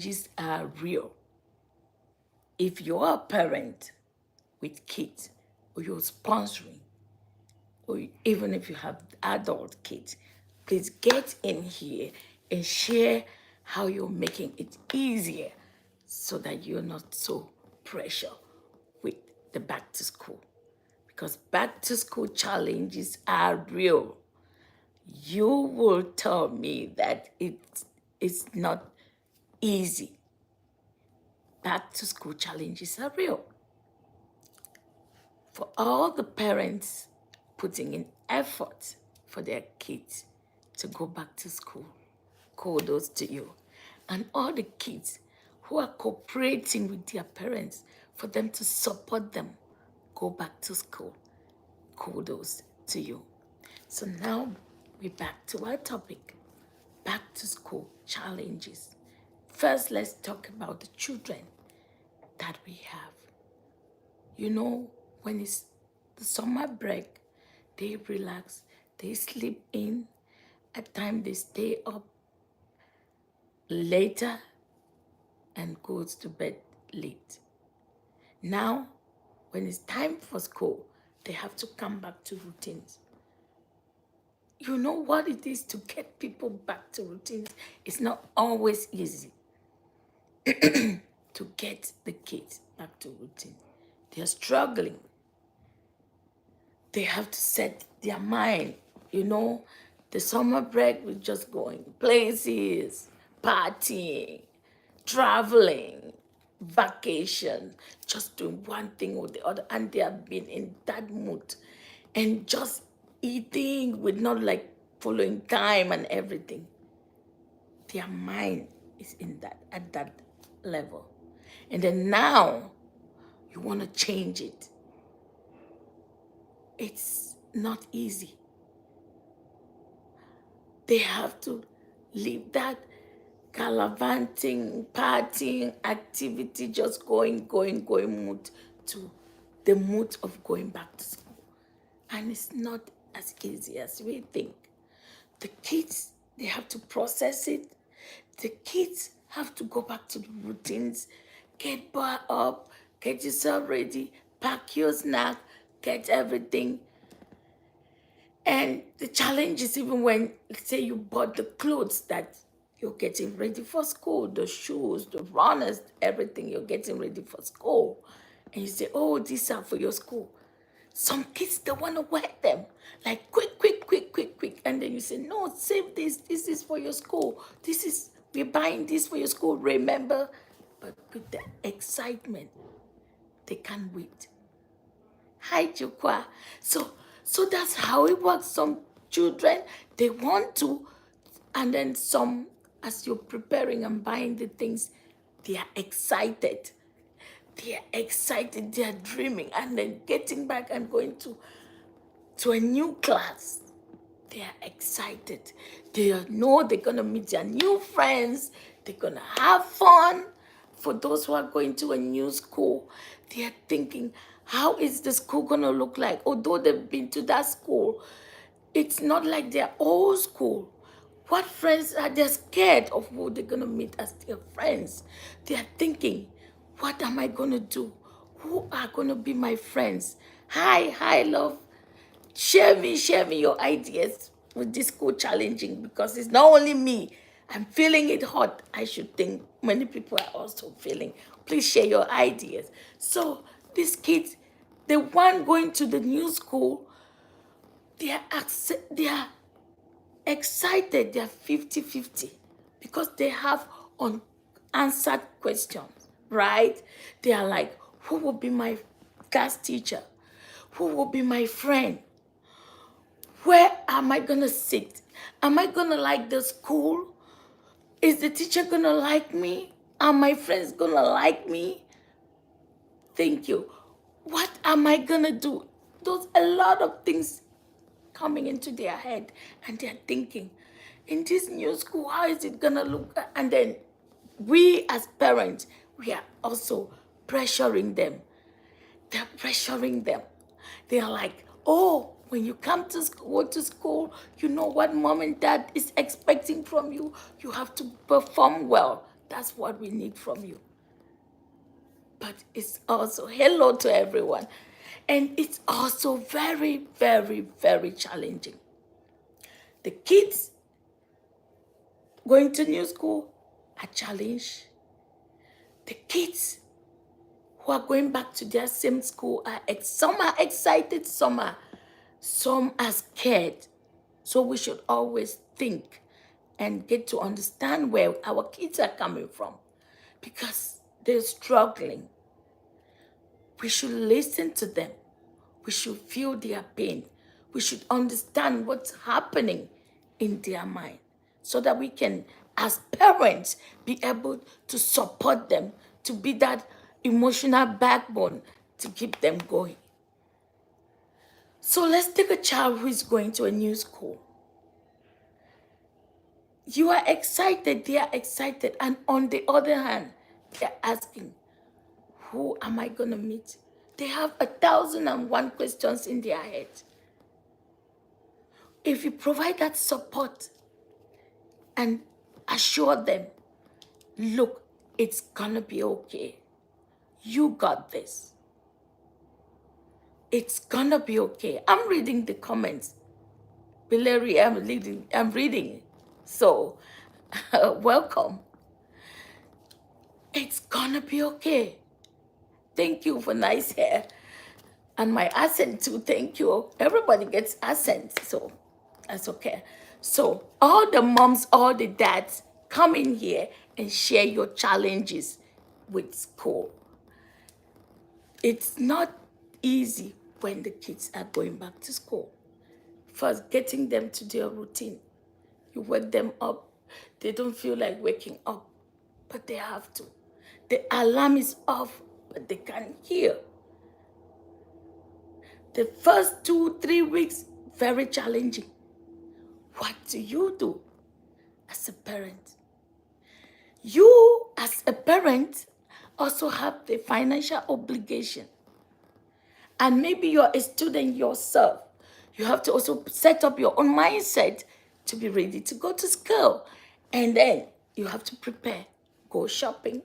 challenges are real. If you're a parent with kids, or you're sponsoring, or even if you have adult kids, please get in here and share how you're making it easier so that you're not so pressure with the back to school. Because back to school challenges are real. You will tell me that it's not easy. Back to school challenges are real. For all the parents putting in effort for their kids to go back to school, kudos to you. And all the kids who are cooperating with their parents for them to support them go back to school, kudos to you. So now we're back to our topic, back to school challenges. First, let's talk about the children that we have. You know, when it's the summer break, they relax, they sleep in. At times they stay up later and goes to bed late. Now, when it's time for school, they have to come back to routines. You know what it is to get people back to routines? It's not always easy to get the kids back to routine. They're struggling. They have to set their mind, you know, the summer break we're just going places, partying, traveling, vacation, just doing one thing or the other, and they have been in that mood and just eating with not like following time and everything. Their mind is in that at that level. And then now you want to change it. It's not easy. They have to leave that gallivanting, partying, activity, just going mood to the mood of going back to school. And it's not as easy as we think. The kids, they have to process it. The kids have to go back to the routines, get bar up, get yourself ready, pack your snack, get everything. And the challenge is even when, let's say, you bought the clothes that you're getting ready for school, the shoes, the runners, everything you're getting ready for school. And you say, oh, these are for your school. Some kids, they want to wear them. Like, quick. And then you say, no, save this. This is for your school. We're buying this for your school, remember? But with the excitement, they can't wait. Hi, Jukwa. So that's how it works. Some children, they want to, and then some, as you're preparing and buying the things, they are excited. They are excited, they are dreaming, and then getting back and going to a new class. They are excited. They know they're going to meet their new friends. They're going to have fun. For those who are going to a new school, they are thinking, how is the school going to look like? Although they've been to that school, it's not like their old school. What friends are they scared of who they're going to meet as their friends? They are thinking, what am I going to do? Who are going to be my friends? Hi, love. Share me your ideas with this school challenging, because it's not only me. I'm feeling it hot. I should think many people are also feeling. Please share your ideas. So these kids, the one going to the new school, they are excited. They are 50-50 because they have unanswered questions, right? They are like, who will be my class teacher? Who will be my friend? Where am I going to sit? Am I going to like the school? Is the teacher going to like me? Are my friends going to like me? Thank you. What am I going to do? There's a lot of things coming into their head, and they're thinking, in this new school, how is it going to look? And then we as parents, we are also pressuring them. They're pressuring them. They are like, oh, when you come to school, go to school, you know what mom and dad is expecting from you. You have to perform well. That's what we need from you. But it's also hello to everyone. And it's also very, very, very challenging. The kids going to new school are challenged. The kids who are going back to their same school some are excited, some are scared. So we should always think and get to understand where our kids are coming from, because they're struggling. We should listen to them. We should feel their pain. We should understand what's happening in their mind, so that we can, as parents, be able to support them, to be that emotional backbone to keep them going. So let's take a child who is going to a new school. You are excited, they are excited, and on the other hand, they're asking, who am I going to meet? They have 1,001 questions in their head. If you provide that support and assure them, look, it's gonna be okay. You got this. It's gonna be okay. I'm reading the comments. Valerie, I'm reading. So, welcome. It's gonna be okay. Thank you for nice hair. And my accent too, thank you. Everybody gets accent, so that's okay. So all the moms, all the dads, come in here and share your challenges with school. It's not easy when the kids are going back to school. First, getting them to their routine. You wake them up, they don't feel like waking up, but they have to. The alarm is off, but they can't hear. The first 2-3 weeks, very challenging. What do you do as a parent? You, as a parent, also have the financial obligation. And maybe you're a student yourself. You have to also set up your own mindset to be ready to go to school. And then you have to prepare, go shopping,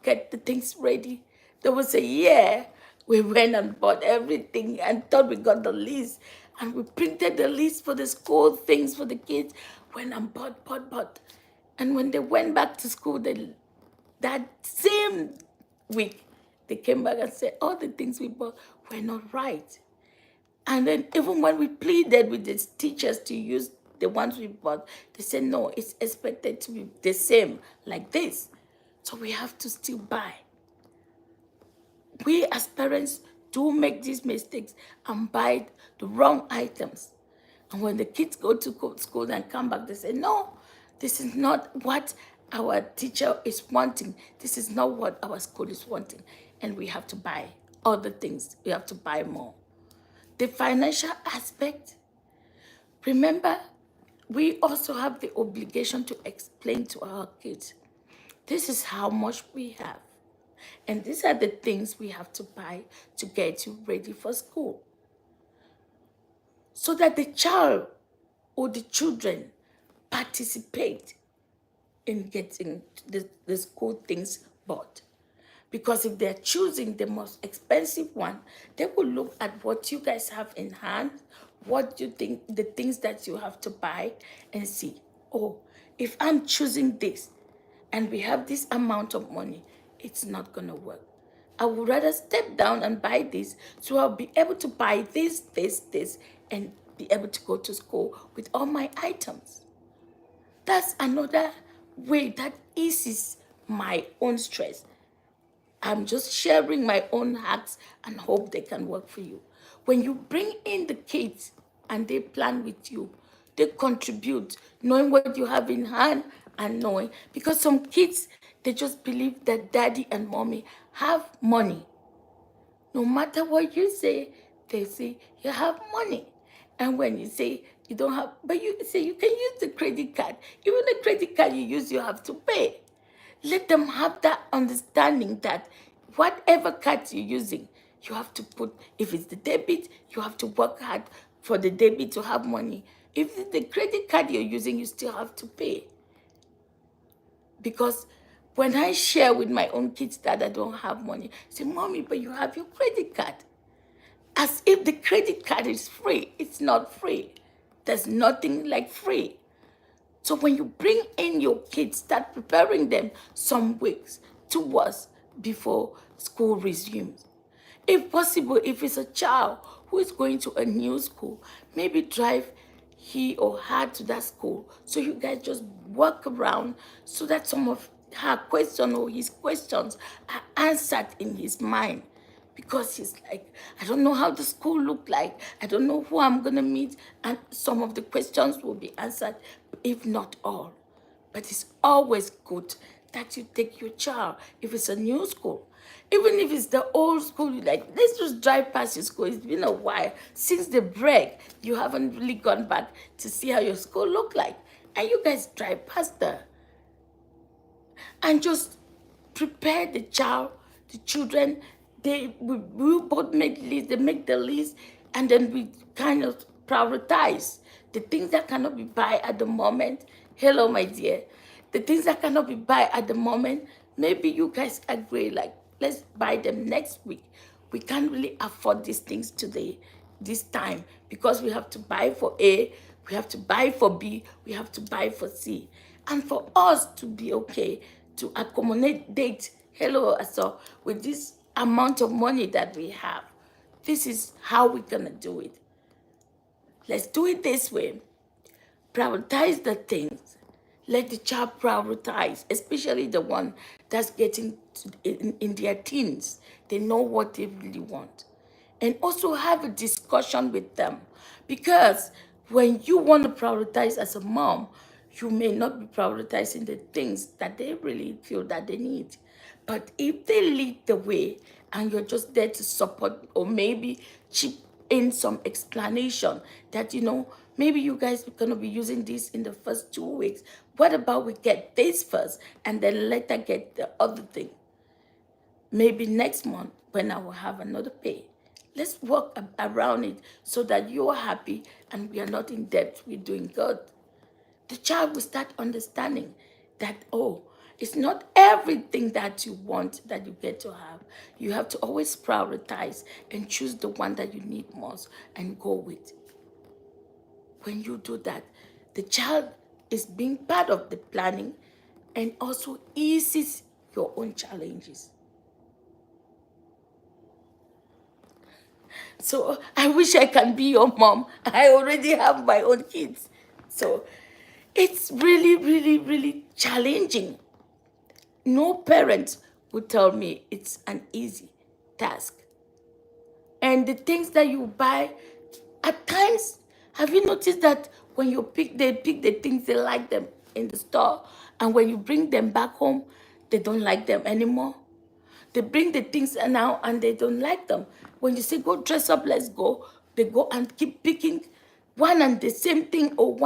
get the things ready. There was a year we went and bought everything and thought we got the list. And we printed the list for the school things for the kids. Went and bought. And when they went back to school, that same week, they came back and said, all the things we bought were not right. And then even when we pleaded with the teachers to use the ones we bought, they said, no, it's expected to be the same like this. So we have to still buy. We as parents do make these mistakes and buy the wrong items. And when the kids go to school and come back, they say, no, this is not what our teacher is wanting. This is not what our school is wanting. And we have to buy other things. We have to buy more. The financial aspect, remember, we also have the obligation to explain to our kids, this is how much we have. And these are the things we have to buy to get you ready for school. So that the child or the children participate in getting the school things bought. Because if they're choosing the most expensive one, they will look at what you guys have in hand, what you think, the things that you have to buy, and see, oh, if I'm choosing this and we have this amount of money, it's not going to work. I would rather step down and buy this, so I'll be able to buy this, and be able to go to school with all my items. That's another way that eases my own stress. I'm just sharing my own hacks and hope they can work for you. When you bring in the kids and they plan with you, they contribute, knowing what you have in hand and knowing. Because some kids, they just believe that daddy and mommy have money. No matter what you say, they say you have money. And when you say you don't have, but you say you can use the credit card. Even the credit card you use, you have to pay. Let them have that understanding that whatever card you're using, you have to put, if it's the debit, you have to work hard for the debit to have money. If it's the credit card you're using, you still have to pay. Because When I share with my own kids that I don't have money, say, Mommy, but you have your credit card. As if the credit card is free. It's not free. There's nothing like free. So when you bring in your kids, start preparing them some weeks towards before school resumes. If possible, if it's a child who is going to a new school, maybe drive he or her to that school. So you guys just work around so that some of her questions or his questions are answered in his mind. Because he's like, I don't know how the school look like. I don't know who I'm going to meet. And some of the questions will be answered, if not all. But it's always good that you take your child, if it's a new school. Even if it's the old school, like, let's just drive past your school. It's been a while. Since the break, you haven't really gone back to see how your school look like. And you guys drive past there. And just prepare the child, the children. We both make lists, they make the list, and then we kind of prioritize the things that cannot be buy at the moment. Hello, my dear. The things that cannot be buy at the moment, maybe you guys agree, like, let's buy them next week. We can't really afford these things today, this time, because we have to buy for A, we have to buy for B, we have to buy for C. And for us to be okay, to accommodate, hello, so with this amount of money that we have, this is how we're gonna do it. Let's do it this way. Prioritize the things. Let the child prioritize, especially the one that's getting in their teens. They know what they really want. And also have a discussion with them. Because when you want to prioritize as a mom, you may not be prioritizing the things that they really feel that they need. But if they lead the way and you're just there to support or maybe chip in some explanation that, maybe you guys are going to be using this in the first 2 weeks. What about we get this first and then later get the other thing? Maybe next month when I will have another pay. Let's work around it so that you're happy and we are not in debt. We're doing good. The child will start understanding that, oh, it's not everything that you want that you get to have. You have to always prioritize and choose the one that you need most and go with. When you do that, the child is being part of the planning and also eases your own challenges. So I wish I can be your mom. I already have my own kids. So it's really, really, really challenging. No parent would tell me it's an easy task. And the things that you buy, at times, have you noticed that when they pick the things they like them in the store, and when you bring them back home, they don't like them anymore? They bring the things now and they don't like them. When you say, go dress up, let's go, they go and keep picking one and the same thing or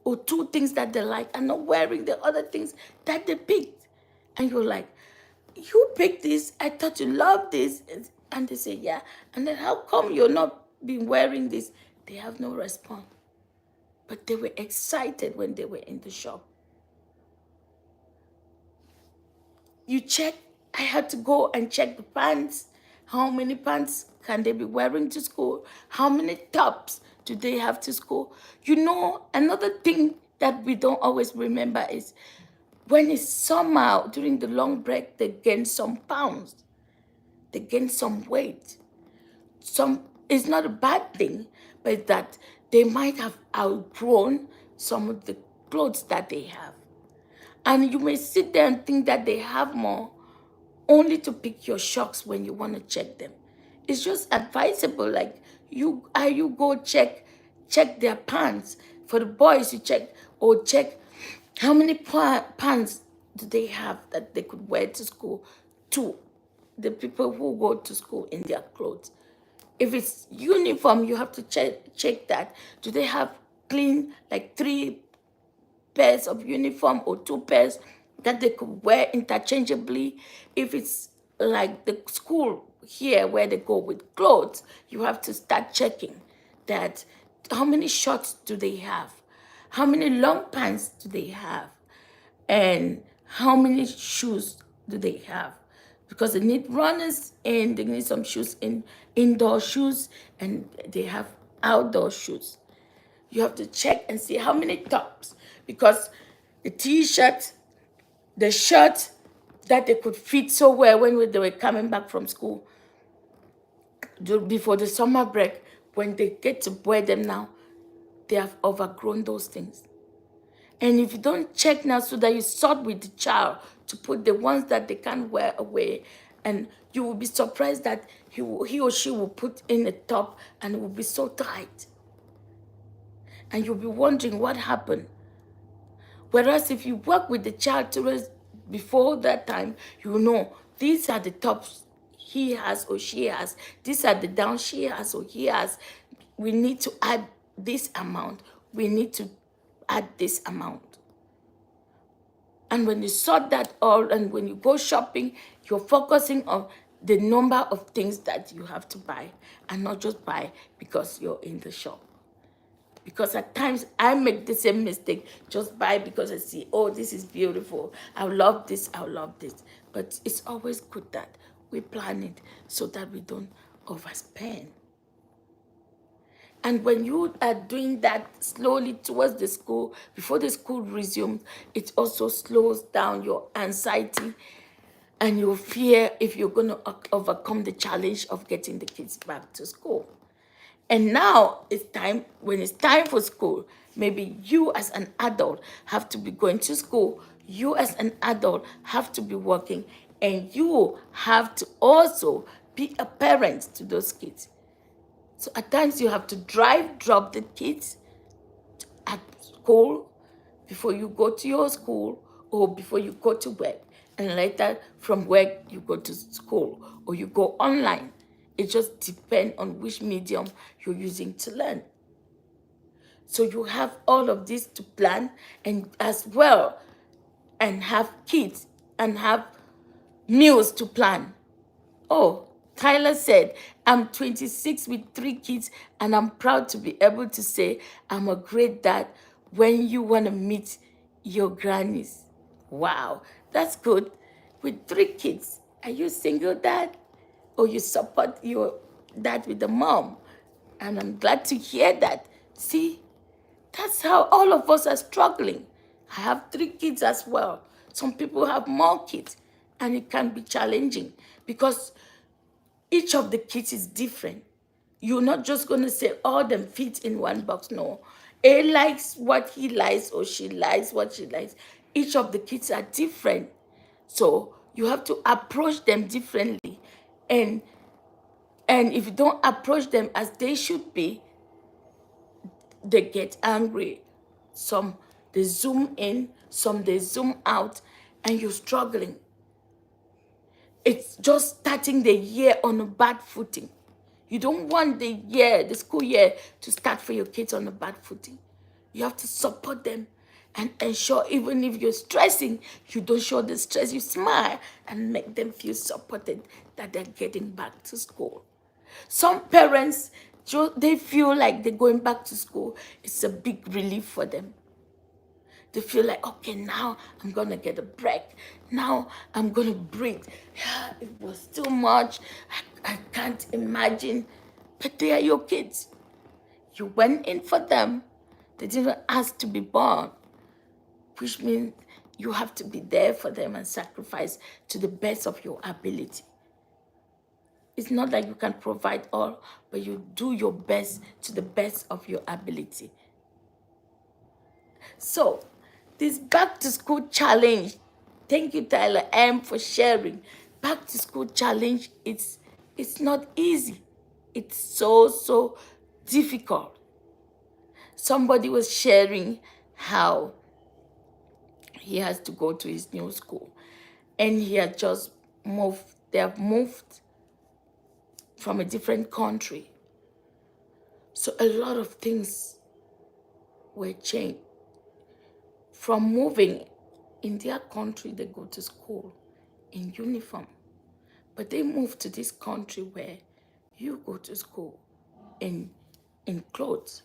or two things that they like and not wearing the other things that they picked. And you're like, you picked this, I thought you loved this. And they say, yeah. And then how come you're not been wearing this? They have no response. But they were excited when they were in the shop. You check, I had to go and check the pants. How many pants can they be wearing to school? How many tops do they have to school? Another thing that we don't always remember is when it's summer, during the long break, they gain some pounds. They gain some weight. It's not a bad thing, but it's that they might have outgrown some of the clothes that they have. And you may sit there and think that they have more, only to pick your shocks when you want to check them. It's just advisable, like you go check their pants. For the boys, you check how many pants do they have that they could wear to school, to the people who go to school in their clothes. If it's uniform, you have to check that. Do they have clean, like 3 pairs of uniform or 2 pairs that they could wear interchangeably? If it's like the school here where they go with clothes, you have to start checking that. How many shorts do they have? How many long pants do they have? And How many shoes do they have? Because they need runners and they need some shoes in indoor shoes and they have outdoor shoes. You have to check and see how many tops, because the t-shirt, the shirt that they could fit so well when they were coming back from school before the summer break, when they get to wear them now, they have overgrown those things. And if you don't check now so that you sort with the child to put the ones that they can't wear away, and you will be surprised that he or she will put in a top and it will be so tight. And you'll be wondering what happened. Whereas if you work with the child before that time, you know these are the tops he has or she has. These are the downs she has or he has. We need to add this amount. We need to add this amount. And when you sort that all, and when you go shopping, you're focusing on the number of things that you have to buy and not just buy because you're in the shop. Because at times I make the same mistake, just buy because I see, oh, this is beautiful. I love this, I love this. But it's always good that we plan it so that we don't overspend. And when you are doing that slowly towards the school, before the school resumes, it also slows down your anxiety and your fear if you're going to overcome the challenge of getting the kids back to school. And now it's time, when it's time for school, maybe you as an adult have to be going to school, you as an adult have to be working, and you have to also be a parent to those kids. So at times you have to drop the kids at school before you go to your school or before you go to work. And later from work, you go to school or you go online. It just depends on which medium you're using to learn. So you have all of this to plan and as well, and have kids and have meals to plan. Oh, Tyler said, I'm 26 with 3 kids, and I'm proud to be able to say I'm a great dad when you want to meet your grannies. Wow, that's good. With 3 kids, are you single dad? Or you support your dad with the mom? And I'm glad to hear that. See, that's how all of us are struggling. I have 3 kids as well. Some people have more kids, and it can be challenging because each of the kids is different. You're not just going to say all them fit in one box. No. A likes what he likes or she likes what she likes. Each of the kids are different. So you have to approach them differently. And if you don't approach them as they should be, they get angry. Some they zoom in, some they zoom out, and you're struggling. It's just starting the year on a bad footing. You don't want the school year to start for your kids on a bad footing. You have to support them and ensure even if you're stressing, you don't show the stress. You smile and make them feel supported that they're getting back to school. Some parents, they feel like they're going back to school. It's a big relief for them. They feel like, okay, now I'm going to get a break. Now I'm going to breathe. Yeah, it was too much. I can't imagine. But they are your kids. You went in for them. They didn't ask to be born, which means you have to be there for them and sacrifice to the best of your ability. It's not like you can provide all, but you do your best to the best of your ability. So, this back to school challenge, thank you, Tyler M, for sharing. Back to school challenge, it's not easy. It's so difficult. Somebody was sharing how he has to go to his new school, and he had just moved. They have moved from a different country. So a lot of things were changed. From moving in their country, they go to school in uniform. But they moved to this country where you go to school in clothes.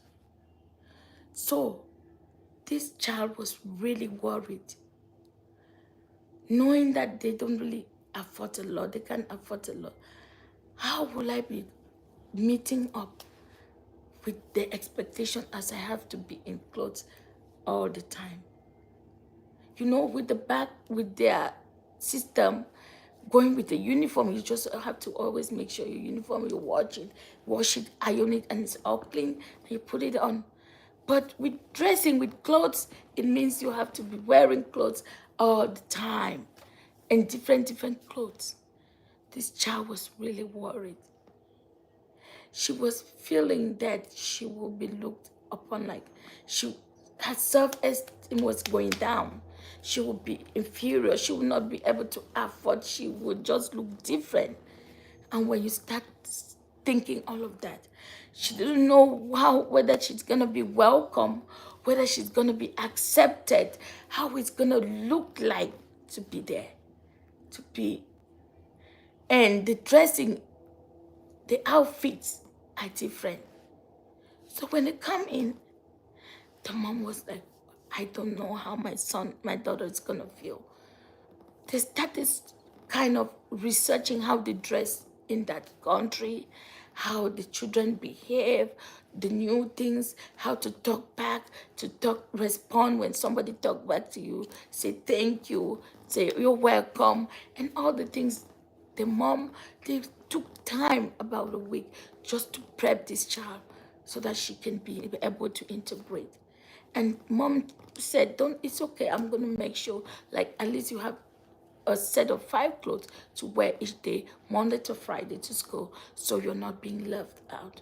So this child was really worried. knowing that they don't really afford a lot, they can't afford a lot. How will I be meeting up with the expectation as I have to be in clothes all the time? You know, with the back, with their system, going with the uniform, you just have to always make sure your uniform, you wash it, iron it, and it's all clean, and you put it on. But with dressing, with clothes, it means you have to be wearing clothes all the time, and different clothes. This child was really worried. She was feeling that she will be looked upon like her self-esteem was going down. She would be inferior. She would not be able to afford. She would just look different. And when you start thinking all of that, she didn't know whether she's gonna be welcome, whether she's gonna be accepted, how it's gonna look like to be there, to be. And the dressing, the outfits are different. So when they come in, the mom was like, I don't know how my daughter is gonna feel. They started kind of researching how they dress in that country, how the children behave, the new things, how to talk back, respond when somebody talk back to you, say thank you, say you're welcome, and all the things. The mom, they took time, about a week, just to prep this child so that she can be able to integrate. And mom said, don't, it's okay, I'm gonna make sure, like, at least you have a set of 5 clothes to wear each day, Monday to Friday, to school, so you're not being left out.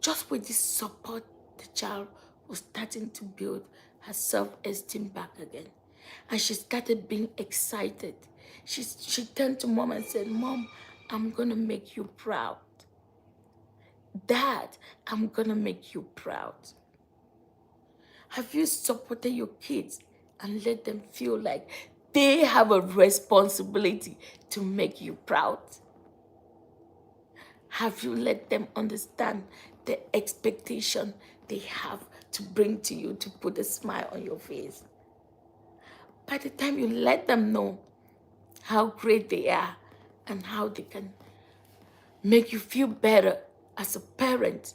Just with this support, the child was starting to build her self-esteem back again. And she started being excited. She turned to mom and said, Mom, I'm gonna make you proud. Dad, I'm gonna make you proud. Have you supported your kids and let them feel like they have a responsibility to make you proud? Have you let them understand the expectation they have to bring to you, to put a smile on your face? By the time you let them know how great they are and how they can make you feel better as a parent,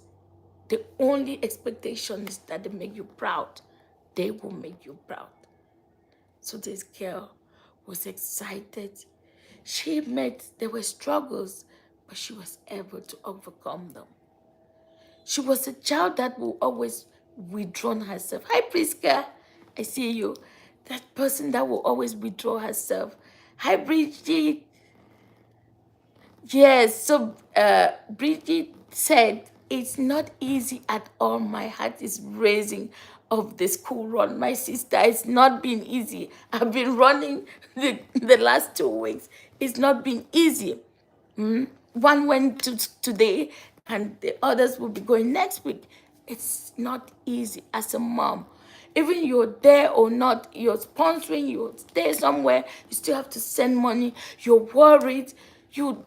the only expectation is that they make you proud. They will make you proud. So this girl was excited. There were struggles, but she was able to overcome them. She was a child that will always withdraw herself. Hi, Priska. I see you. That person that will always withdraw herself. Hi, Bridget. Yes, so Bridget said, it's not easy at all. My heart is racing of the school run. My sister, it's not been easy. I've been running the last 2 weeks. It's not been easy. One went today, and the others will be going next week. It's not easy as a mom. Even you're there or not, you're sponsoring, you stay somewhere, you still have to send money, you're worried. You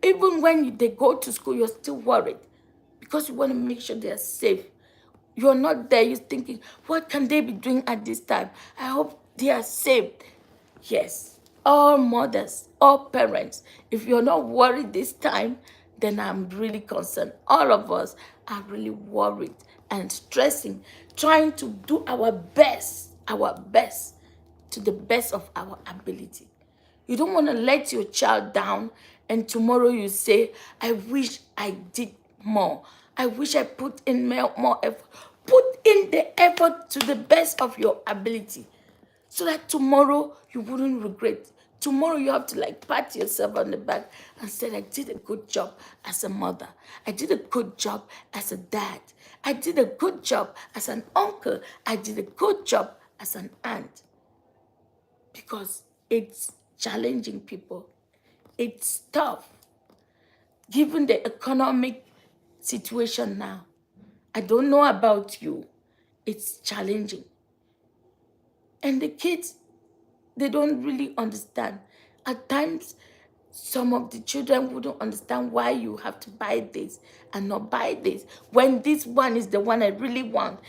even when they go to school, you're still worried because you want to make sure they're safe. You're not there, you're thinking, what can they be doing at this time? I hope they are safe. Yes, all mothers, all parents, if you're not worried this time, then I'm really concerned. All of us are really worried and stressing, trying to do our best to the best of our ability. You don't want to let your child down and tomorrow you say, I wish I did more. I wish I put in more effort. Put in the effort to the best of your ability so that tomorrow you wouldn't regret. Tomorrow you have to like pat yourself on the back and say, I did a good job as a mother. I did a good job as a dad. I did a good job as an uncle. I did a good job as an aunt. Because it's challenging, people. It's tough. Given the economic situation now, I don't know about you, it's challenging. And the kids, they don't really understand. At times, some of the children wouldn't understand why you have to buy this and not buy this. When this one is the one I really want.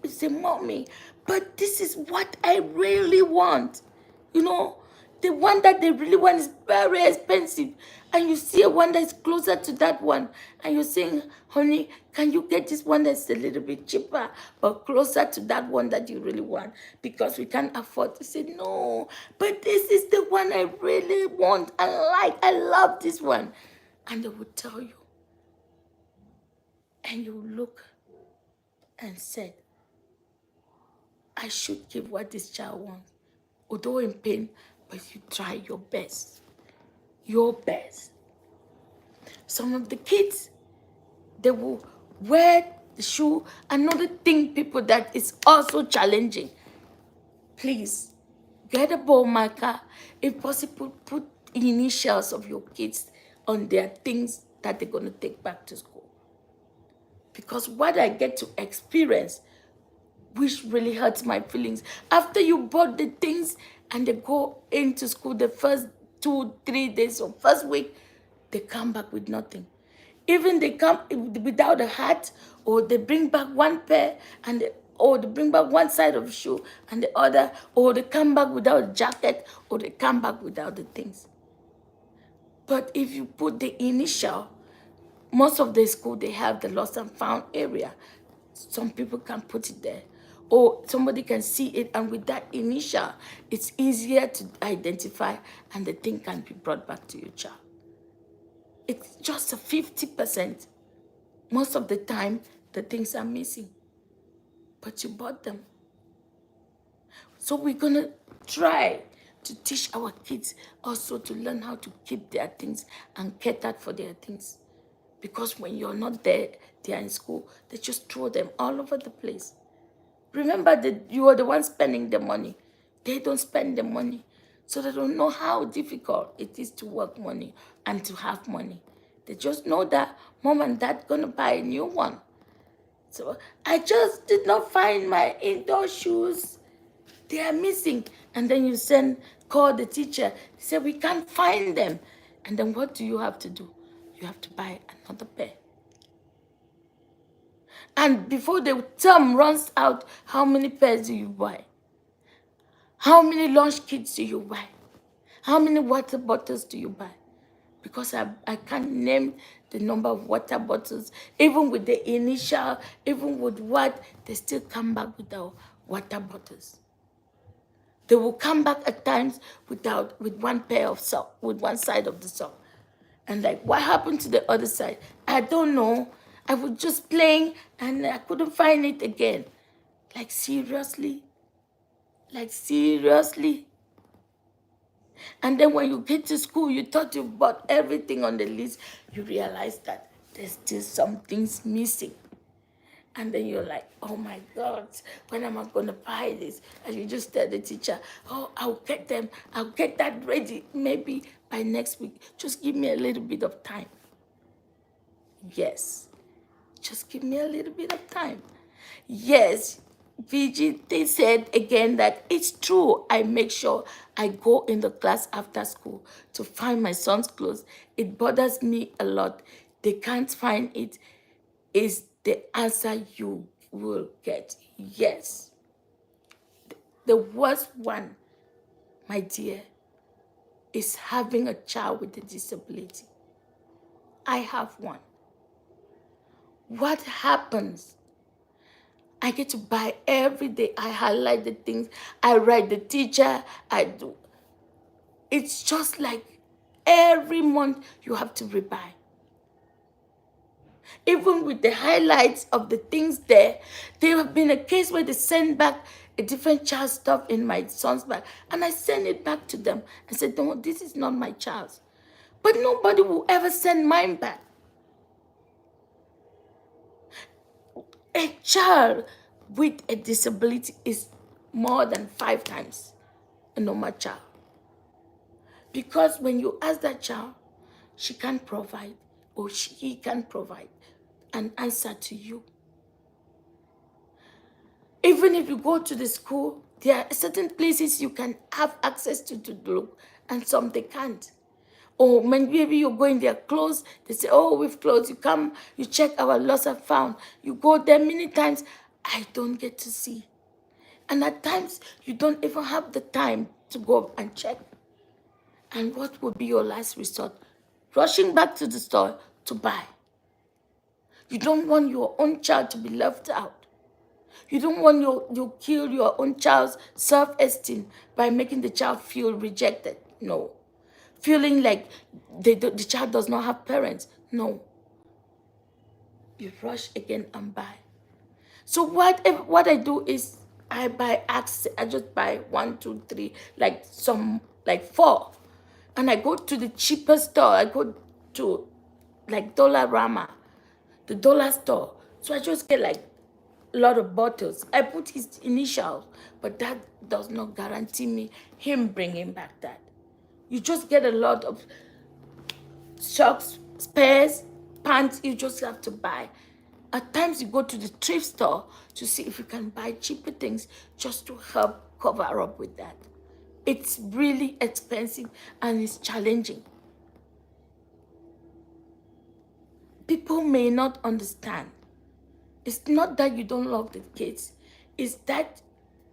They say, Mommy, but this is what I really want. You know, the one that they really want is very expensive, and you see a one that's closer to that one, and you're saying, honey, can you get this one that's a little bit cheaper but closer to that one that you really want, because we can't afford to say no, but this is the one I really want, I love this one. And they will tell you, and you look and say, I should give what this child wants, although in pain, but you try your best. Your best. Some of the kids, they will wear the shoe. Another thing, people, that is also challenging. Please, get a ball marker. If possible, put initials of your kids on their things that they're going to take back to school. Because what I get to experience, which really hurts my feelings, after you bought the things and they go into school the first 2-3 days or first week, they come back with nothing. Even they come without a hat, or they bring back one pair, or they bring back one side of the shoe and the other, or they come back without a jacket, or they come back without the things. But if you put the initial, most of the school, they have the lost and found area. Some people can put it there, or somebody can see it, and with that initial, it's easier to identify, and the thing can be brought back to your child. It's just a 50%. Most of the time, the things are missing, but you bought them. So we're going to try to teach our kids also to learn how to keep their things and cater for their things. Because when you're not there, they are in school, they just throw them all over the place. Remember that you are the one spending the money. They don't spend the money. So they don't know how difficult it is to work money and to have money. They just know that mom and dad going to buy a new one. So I just did not find my indoor shoes. They are missing. And then you call the teacher. They say, we can't find them. And then what do you have to do? You have to buy another pair. And before the term runs out, how many pairs do you buy? How many lunch kits do you buy? How many water bottles do you buy? Because I can't name the number of water bottles. Even with the initial, even with what, they still come back without water bottles. They will come back at times with one pair of sock, with one side of the sock. And like, what happened to the other side? I don't know. I was just playing and I couldn't find it again. Like, seriously? Like, seriously? And then when you get to school, you thought you bought everything on the list. You realize that there's still some things missing. And then you're like, oh my God, when am I going to buy this? And you just tell the teacher, oh, I'll get them. I'll get that ready maybe by next week. Just give me a little bit of time. Yes. Just give me a little bit of time. Yes. VG, said again that it's true. I make sure I go in the class after school to find my son's clothes. It bothers me a lot. They can't find it. Is the answer you will get. Yes. The worst one, my dear, is having a child with a disability. I have one. What happens? I get to buy every day. I highlight the things. I write the teacher. I do. It's just like every month you have to rebuy. Even with the highlights of the things there have been a case where they send back a different child's stuff in my son's bag. And I send it back to them and said, no, this is not my child's. But nobody will ever send mine back. A child with a disability is more than 5 times a normal child. Because when you ask that child, she can't provide, or he can't provide an answer to you. Even if you go to the school, there are certain places you can have access to look, and some they can't. Or maybe you're going there close, they say, oh, we've closed. You come, you check our lost and found. You go there many times. I don't get to see. And at times, you don't even have the time to go and check. And what would be your last resort? Rushing back to the store to buy. You don't want your own child to be left out. You don't want you kill your own child's self-esteem by making the child feel rejected. No. Feeling like the child does not have parents. No. You rush again and buy. So what I do is I buy access. I just buy 1, 2, 3, like 4. And I go to the cheapest store. I go to like Dollarama, the dollar store. So I just get like a lot of bottles. I put his initials, but that does not guarantee me him bringing back that. You just get a lot of socks, spares, pants you just have to buy. At times you go to the thrift store to see if you can buy cheaper things just to help cover up with that. It's really expensive and it's challenging. People may not understand. It's not that you don't love the kids. It's that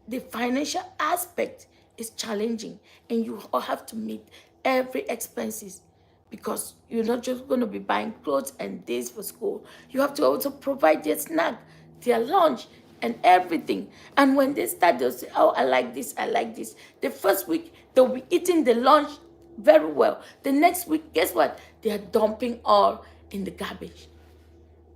the financial aspect is challenging and you all have to meet every expenses because you're not just going to be buying clothes and days for school. You have to also provide their snack, their lunch, and everything. And when they start, they'll say, oh, I like this, I like this. The first week, they'll be eating the lunch very well. The next week, guess what? They are dumping all in the garbage.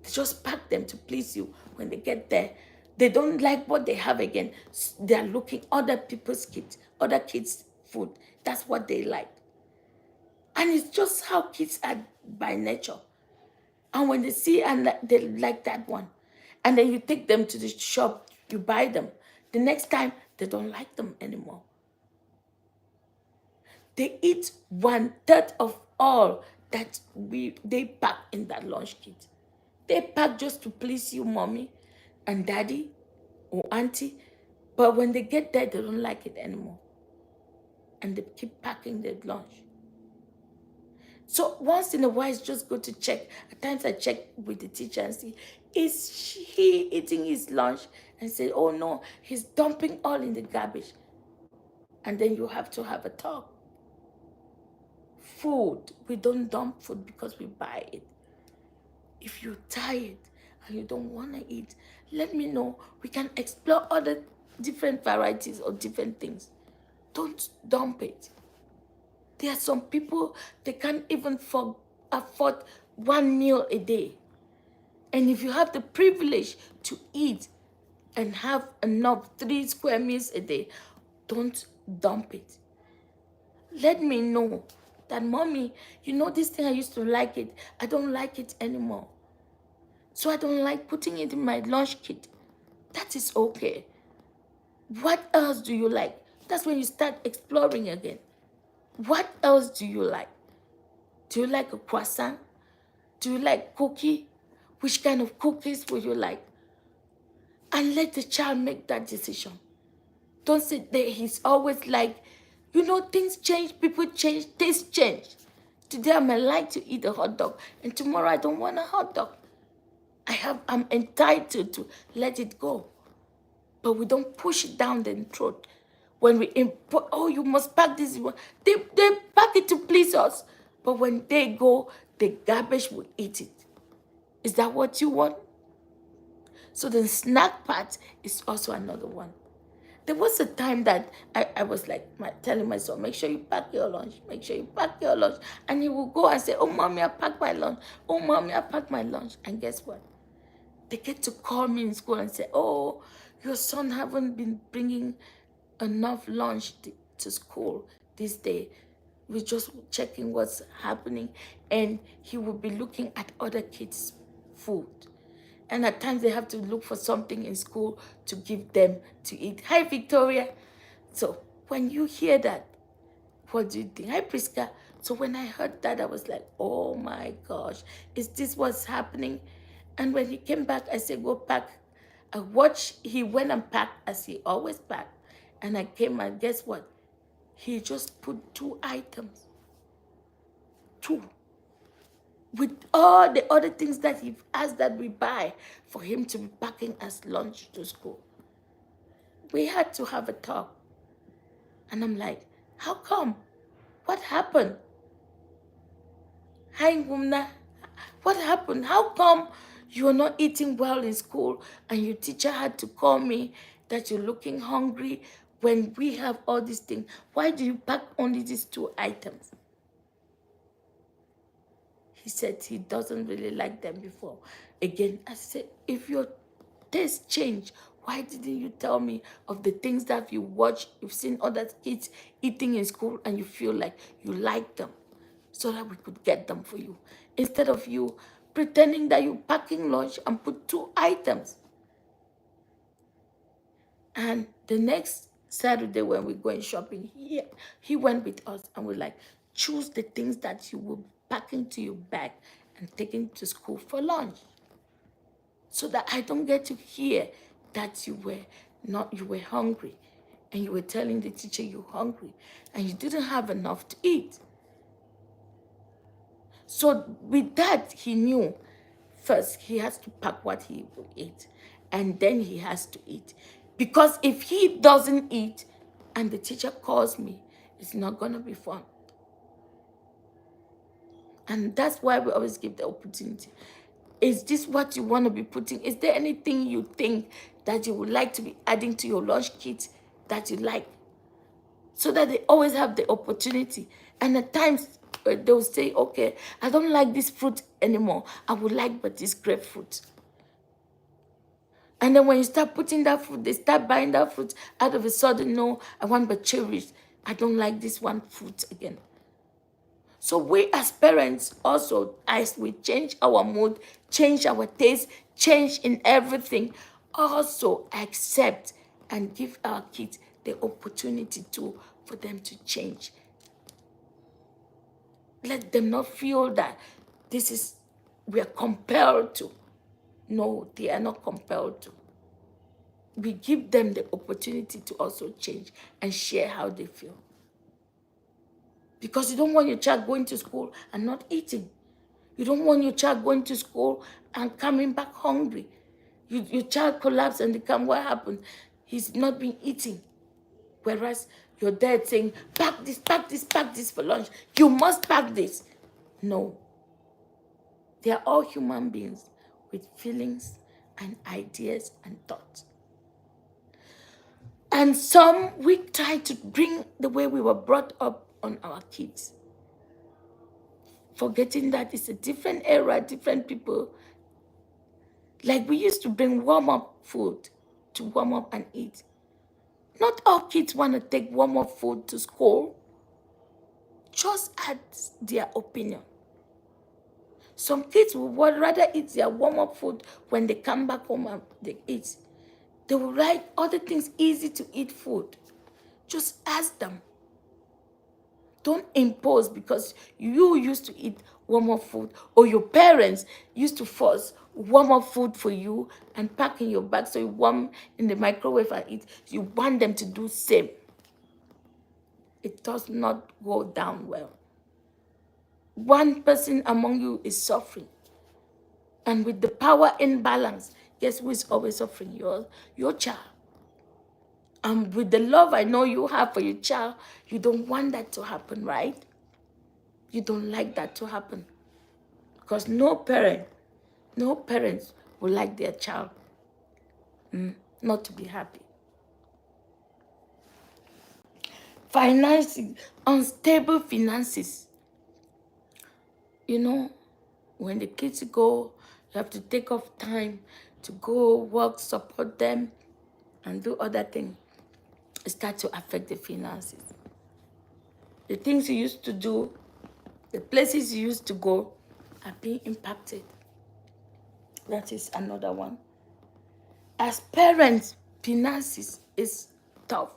They just pack them to please you. When they get there, they don't like what they have again. They are looking other people's kids, other kids' food. That's what they like. And it's just how kids are by nature. And when they see and they like that one, and then you take them to the shop, you buy them. The next time, they don't like them anymore. They eat 1/3 of all that they pack in that lunch kit. They pack just to please you, mommy and daddy or auntie. But when they get there, they don't like it anymore. And they keep packing their lunch. So once in a while, it's just good to check. At times I check with the teacher and see, is he eating his lunch? And say, oh no, he's dumping all in the garbage. And then you have to have a talk. Food, we don't dump food because we buy it. If you're tired and you don't want to eat, let me know. We can explore other different varieties or different things. Don't dump it. There are some people, they can't even afford 1 meal a day. And if you have the privilege to eat and have enough 3 square meals a day, don't dump it. Let me know that, mommy, you know this thing, I used to like it. I don't like it anymore. So I don't like putting it in my lunch kit. That is okay. What else do you like? That's when you start exploring again. What else do you like? Do you like a croissant? Do you like cookie? Which kind of cookies would you like? And let the child make that decision. Don't sit there. He's always like, you know, things change, people change, tastes change. Today I might like to eat a hot dog, and tomorrow I don't want a hot dog. I'm entitled to let it go. But we don't push it down their throat. When we import, oh, you must pack this. They pack it to please us. But when they go, the garbage will eat it. Is that what you want? So the snack part is also another one. There was a time that I was like telling my son, make sure you pack your lunch. Make sure you pack your lunch. And he will go and say, oh, mommy, I packed my lunch. Oh, mommy, I packed my lunch. And guess what? They get to call me in school and say, oh, your son haven't been bringing enough lunch to school this day. We're just checking what's happening. And he will be looking at other kids' food. And at times they have to look for something in school to give them to eat. Hi, Victoria. So when you hear that, what do you think? Hi, Priska. So when I heard that, I was like, oh my gosh, is this what's happening? And when he came back, I said, go pack. I watched, he went and packed as he always packed. And I came and guess what? He just put 2 items. 2. With all the other things that he asked that we buy for him to be packing as lunch to school. We had to have a talk. And I'm like, how come? What happened? Hi, Gumna. What happened? How come you are not eating well in school and your teacher had to call me that you're looking hungry when we have all these things? Why do you pack only these 2 items? He said he doesn't really like them before. Again, I said, if your taste changed, why didn't you tell me of the things that you watch, you've seen other kids eating in school and you feel like you like them so that we could get them for you? Instead of you pretending that you're packing lunch and put 2 items. And the next Saturday when we're going shopping, he went with us and we're like, choose the things that you will pack into your bag and taking to school for lunch. So that I don't get to hear that you were hungry and you were telling the teacher you're hungry and you didn't have enough to eat. So with that, he knew first he has to pack what he will eat and then he has to eat. Because if he doesn't eat and the teacher calls me, it's not going to be fun. And that's why we always give the opportunity. Is this what you want to be putting? Is there anything you think that you would like to be adding to your lunch kit that you like? So that they always have the opportunity. And at times, they'll say, okay, I don't like this fruit anymore. I would like but this grapefruit. And then when you start putting that fruit, they start buying that fruit. Out of a sudden, no, I want but cherish. I don't like this one fruit again. So we as parents also, as we change our mood, change our taste, change in everything, also accept and give our kids the opportunity for them to change. Let them not feel that we are compelled to. No, they are not compelled to. We give them the opportunity to also change and share how they feel. Because you don't want your child going to school and not eating. You don't want your child going to school and coming back hungry. Your child collapsed and they come, what happened? He's not been eating. Whereas your dad saying, pack this, pack this, pack this for lunch. You must pack this. No. They are all human beings with feelings and ideas and thoughts. And some we try to bring the way we were brought up on our kids. Forgetting that it's a different era, different people. Like we used to bring warm-up food to warm up and eat. Not all kids want to take warm-up food to school. Just add their opinion. Some kids would rather eat their warm-up food when they come back home and they eat. They will like other things, easy to eat food. Just ask them. Don't impose because you used to eat warm-up food or your parents used to force warm-up food for you and pack in your bag so you warm in the microwave and eat. You want them to do same. It does not go down well. One person among you is suffering. And with the power imbalance, guess who is always suffering? Your child. And with the love I know you have for your child, you don't want that to happen, right? You don't like that to happen. Because no parents will like their child not to be happy. Financing, unstable finances. You know, when the kids go, you have to take off time to go work, support them, and do other things. It starts to affect the finances. The things you used to do, the places you used to go are being impacted. That is another one. As parents, finances is tough.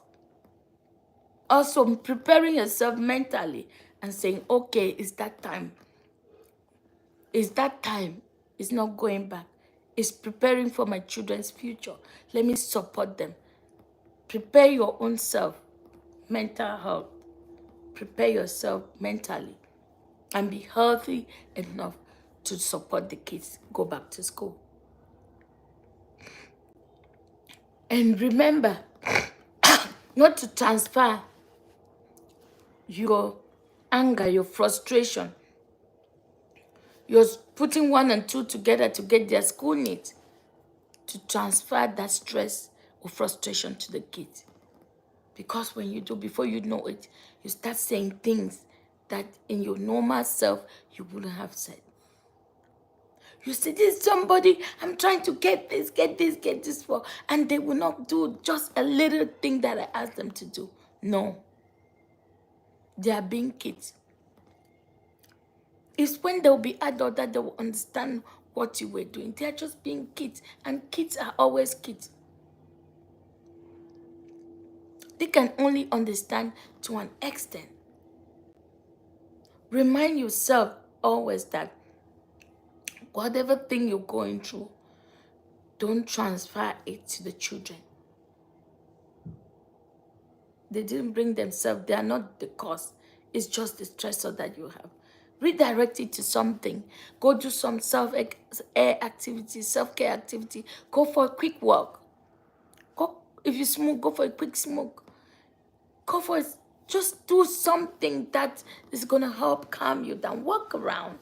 Also, preparing yourself mentally and saying, okay, it's that time. It's that time. It's not going back. It's preparing for my children's future. Let me support them. Prepare your own self, mental health. Prepare yourself mentally and be healthy enough to support the kids go back to school. And remember not to transfer your anger, your frustration. You're putting 1 and 2 together to get their school needs, to transfer that stress or frustration to the kids. Because when you do, before you know it, you start saying things that in your normal self you wouldn't have said. You see, this somebody, I'm trying to get this for, and they will not do just a little thing that I ask them to do. No. They are being kids. It's when they'll be adult that they will understand what you were doing. They are just being kids, and kids are always kids. They can only understand to an extent. Remind yourself always that whatever thing you're going through, don't transfer it to the children. They didn't bring themselves. They are not the cause. It's just the stressor that you have. Redirect it to something. Go do some self-care activity. Go for a quick walk. Go, if you smoke, go for a quick smoke. Go for it. Just do something that is going to help calm you down. Walk around.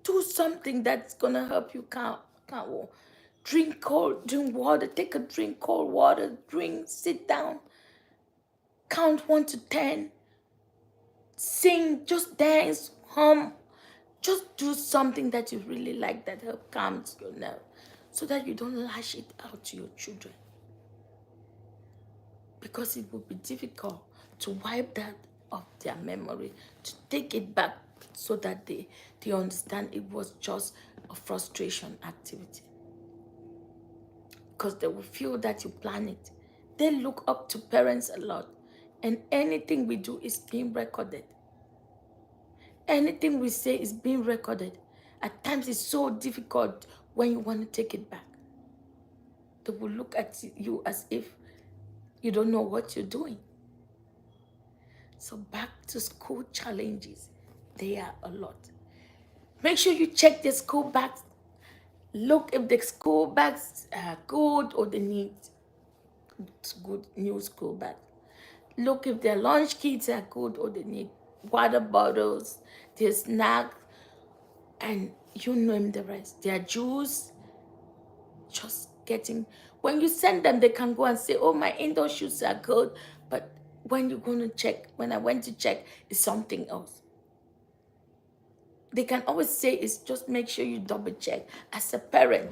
Do something that's going to help you calm. Drink water. Take a drink, cold water. Drink, sit down. Count 1 to 10. Sing, just dance, hum. Just do something that you really like that help calms your nerve, so that you don't lash it out to your children. Because it will be difficult to wipe that off their memory, to take it back so that they understand it was just a frustration activity. Because they will feel that you plan it. They look up to parents a lot, and anything we do is being recorded. Anything we say is being recorded. At times it's so difficult when you want to take it back. They will look at you as if you don't know what you're doing. So back to school challenges. They are a lot. Make sure you check the school bags. Look if the school bags are good or they need good new school bags. Look if their lunch kits are good or they need water bottles, their snacks, and you name the rest. Their juice, just getting, when you send them, they can go and say, oh, my indoor shoes are good, but when you're going to check, when I went to check, it's something else. They can always say, it's just make sure you double check as a parent,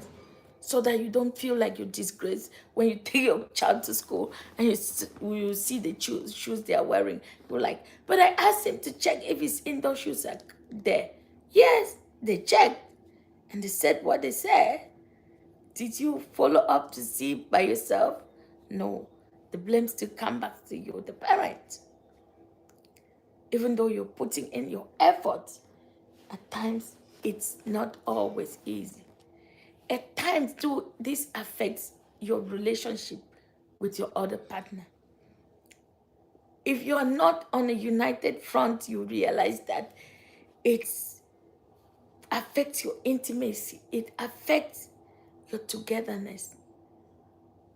so that you don't feel like you're disgraced when you take your child to school and you see the shoes they are wearing. You're like, but I asked him to check if his indoor shoes are there. Yes, they checked, and they said what they said. Did you follow up to see by yourself? No. The blame still comes back to you, the parent. Even though you're putting in your efforts, at times it's not always easy. At times, too, this affects your relationship with your other partner. If you're not on a united front, you realize that it affects your intimacy. It affects your togetherness.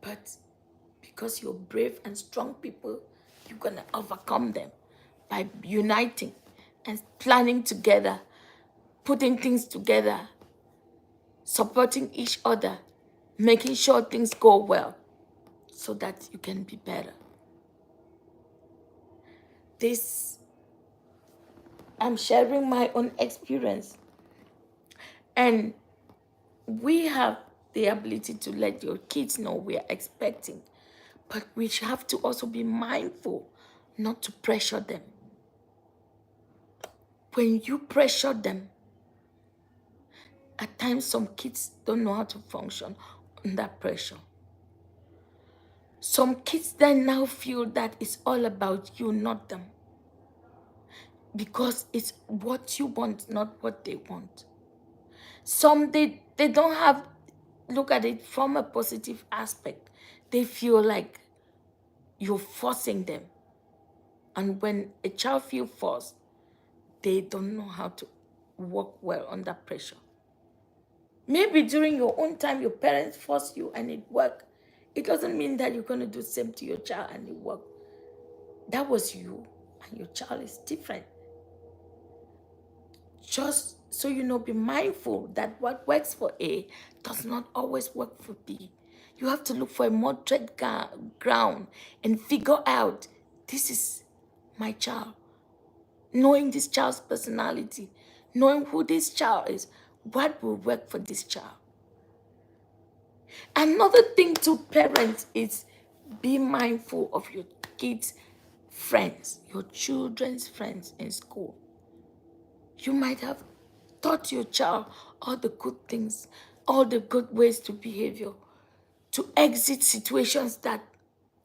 But because you're brave and strong people, you're going to overcome them by uniting and planning together, putting things together, supporting each other, making sure things go well so that you can be better. I'm sharing my own experience. And we have the ability to let your kids know we are expecting. But we have to also be mindful not to pressure them. When you pressure them, at times some kids don't know how to function under pressure. Some kids then now feel that it's all about you, not them. Because it's what you want, not what they want. Some, they don't have, look at it from a positive aspect. They feel like you're forcing them. And when a child feels forced, they don't know how to work well under pressure. Maybe during your own time, your parents force you and it worked. It doesn't mean that you're going to do the same to your child and it worked. That was you. and your child is different. Just so you know, be mindful that what works for A does not always work for B. You have to look for a moderate ground and figure out, this is my child. Knowing this child's personality, knowing who this child is, what will work for this child. Another thing to parents is be mindful of your kids' friends, your children's friends in school. You might have taught your child all the good things, all the good ways to behavior, to exit situations that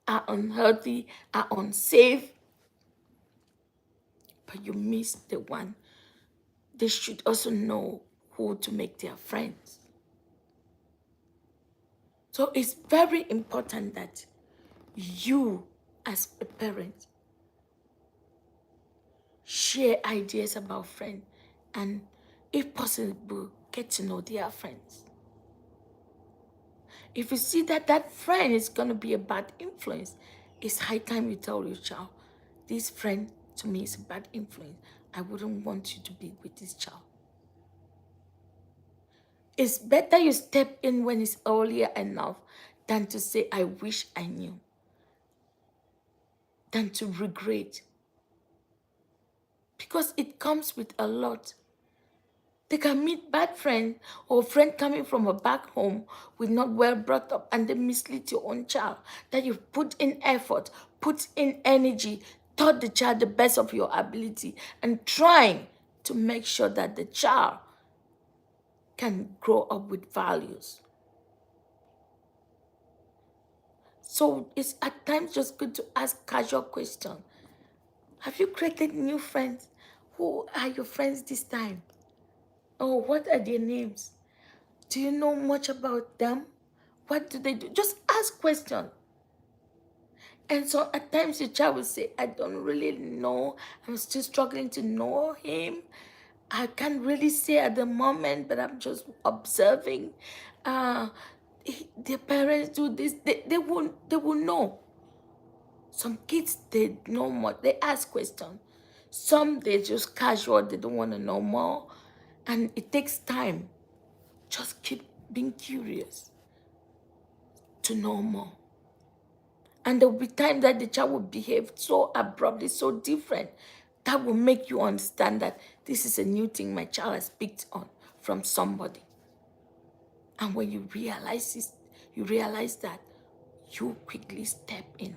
are unhealthy, are unsafe, but you miss the one. They should also know who to make their friends. So it's very important that you, as a parent, share ideas about friends and, if possible, get to know their friends. If you see that that friend is going to be a bad influence, it's high time you tell your child, this friend to me is a bad influence. I wouldn't want you to be with this child. It's better you step in when it's earlier enough than to say, I wish I knew, than to regret. Because it comes with a lot. They can meet bad friends or friend coming from a back home with not well brought up, and they mislead your own child. That you've put in effort, put in energy, taught the child the best of your ability, and trying to make sure that the child can grow up with values. So it's at times just good to ask casual questions. Have you created new friends? Who are your friends this time? Oh, what are their names? Do you know much about them? What do they do? Just ask questions. And so at times your child will say, I don't really know. I'm still struggling to know him. I can't really say at the moment, but I'm just observing. Their parents do this. They will know. Some kids, they know more. They ask questions. Some, they just casual. They don't want to know more. And it takes time. Just keep being curious to know more. And there will be times that the child will behave so abruptly, so different, that will make you understand that this is a new thing my child has picked on from somebody. And when you realize this, you realize that, you quickly step in.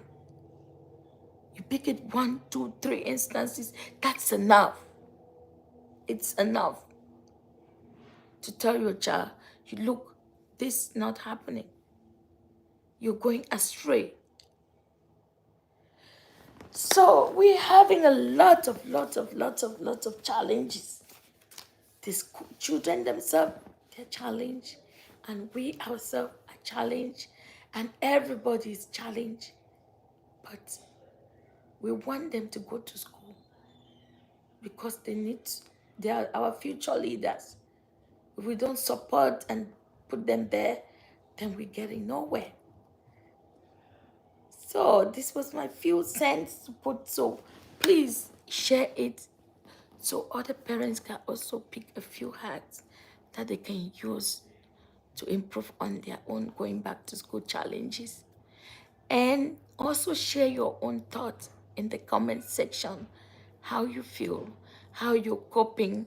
You pick it 1, 2, 3 instances, that's enough. It's enough to tell your child, you look, this is not happening. You're going astray. So we're having a lot of challenges. The school children themselves, they're challenged, and we ourselves are challenged, and everybody is challenged. But we want them to go to school because they are our future leaders. If we don't support and put them there, then we're getting nowhere. So this was my few cents to put. So please share it so other parents can also pick a few hacks that they can use to improve on their own going back to school challenges. And also share your own thoughts in the comment section, how you feel, how you're coping,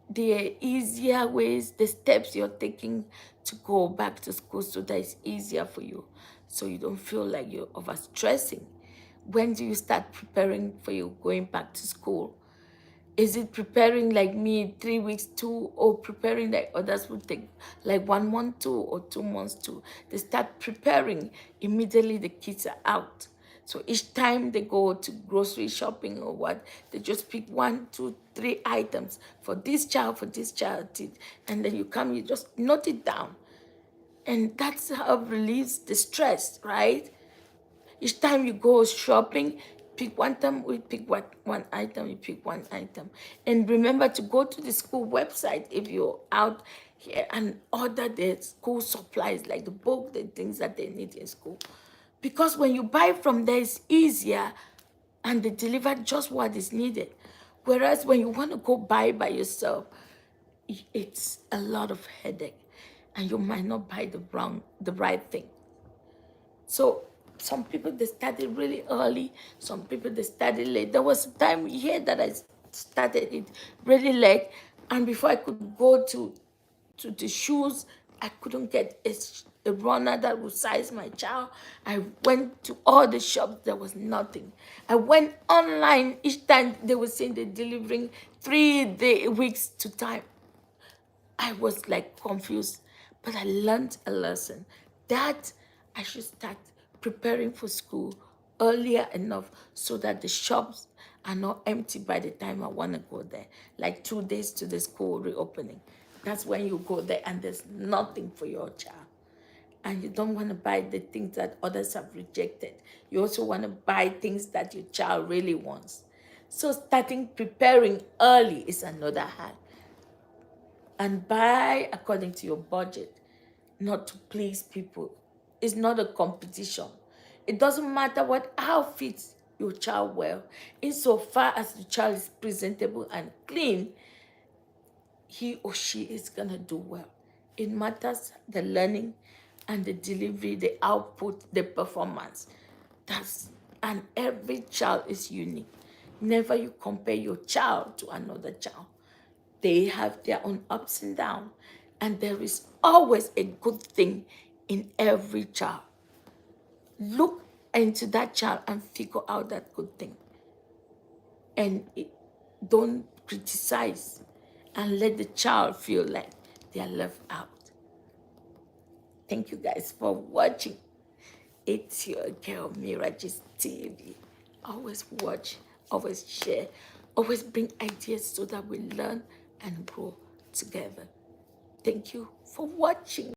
the easier ways, the steps you're taking to go back to school so that it's easier for you, so you don't feel like you're overstressing. When do you start preparing for you going back to school? Is it preparing like me 3 weeks too, or preparing like others would take like 1 month too, or 2 months too? They start preparing immediately the kids are out. So each time they go to grocery shopping or what, they just pick 1, 2, 3 items for this child, and then you come, you just note it down. And that's how it relieves the stress, right? Each time you go shopping, pick one item, we pick one item, you pick one item. And remember to go to the school website if you're out here and order the school supplies, like the book, the things that they need in school. Because when you buy from there, it's easier and they deliver just what is needed. Whereas when you want to go buy by yourself, it's a lot of headache, and you might not buy the right thing. So some people, they started really early, some people they started late. There was a time here that I started it really late, and before I could go to the shoes, I couldn't get a runner that would size my child. I went to all the shops, there was nothing. I went online, each time they were saying they're delivering 3 weeks to time. I was like confused, but I learned a lesson that I should start preparing for school earlier enough so that the shops are not empty by the time I want to go there. Like 2 days to the school reopening. That's when you go there and there's nothing for your child. And you don't want to buy the things that others have rejected. You also want to buy things that your child really wants. So starting preparing early is another hack, and buy according to your budget, not to please people. It's not a competition. It doesn't matter what outfits your child wear. Insofar as the child is presentable and clean, he or she is gonna do well. It matters the learning and the delivery, the output, the performance. That's and every child is unique. Never you compare your child to another child. They have their own ups and downs, and there is always a good thing in every child. Look into that child and figure out that good thing, and don't criticize, and let the child feel like they are left out. Thank you guys for watching. It's your girl Miraj's TV. Always watch, always share, always bring ideas so that we learn and grow together. Thank you for watching.